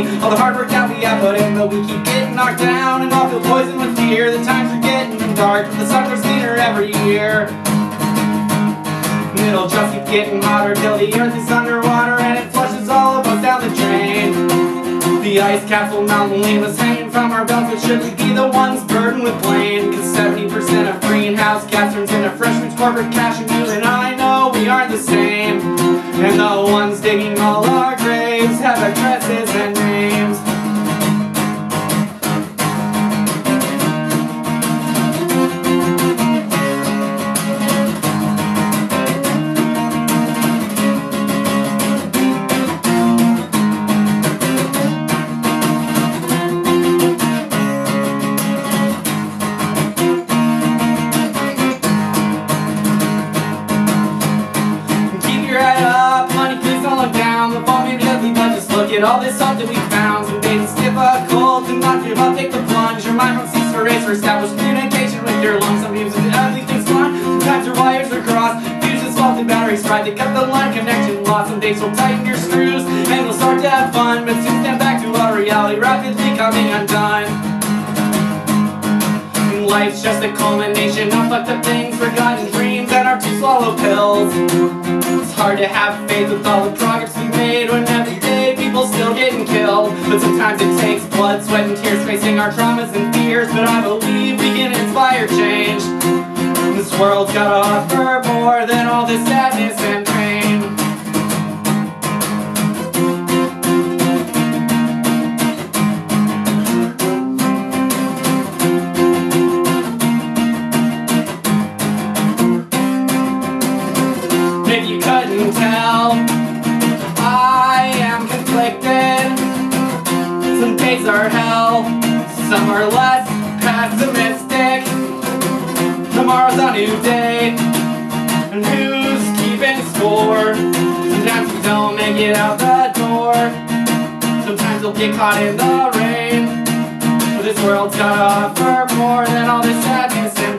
see all the hard work that we have put in, but we keep getting knocked down and all feel poisoned with fear. The times are getting dark, but the sun grows cleaner every year. And it'll just keep getting hotter till the earth is underwater and it flushes all of us down the drain. The ice caps will melt and leave us hanging from our belts, but should we be the ones burdened with blame? Cause 70% of greenhouse gas turns into fresh fruits, corporate cash, and you and I know we aren't the same. And the ones digging all our graves have addresses and names. Look at all this art that we found. Some days it's difficult to not give up, take the plunge. Your mind won't cease to race or establish communication with your lungs. Sometimes the ugly things gone, sometimes your wires are crossed. Fuses, faulty batteries fried, they cut the line, connection lost. Some days we'll tighten your screws and we'll start to have fun, but soon stand back to a reality rapidly coming undone. And life's just a culmination of fucked up things, forgotten dreams, and our 2 swallow pills. It's hard to have faith with all the progress we've made when every day people still getting killed. But sometimes it takes blood, sweat, and tears facing our traumas and fears. But I believe we can inspire change. This world's gotta offer more than all this sadness and pain. If you couldn't tell, I am conflicted. Some days are hell, some are less pessimistic. Tomorrow's a new day, and who's keeping score? Sometimes we don't make it out the door. Sometimes we'll get caught in the rain. But this world's gotta offer more than all this sadness and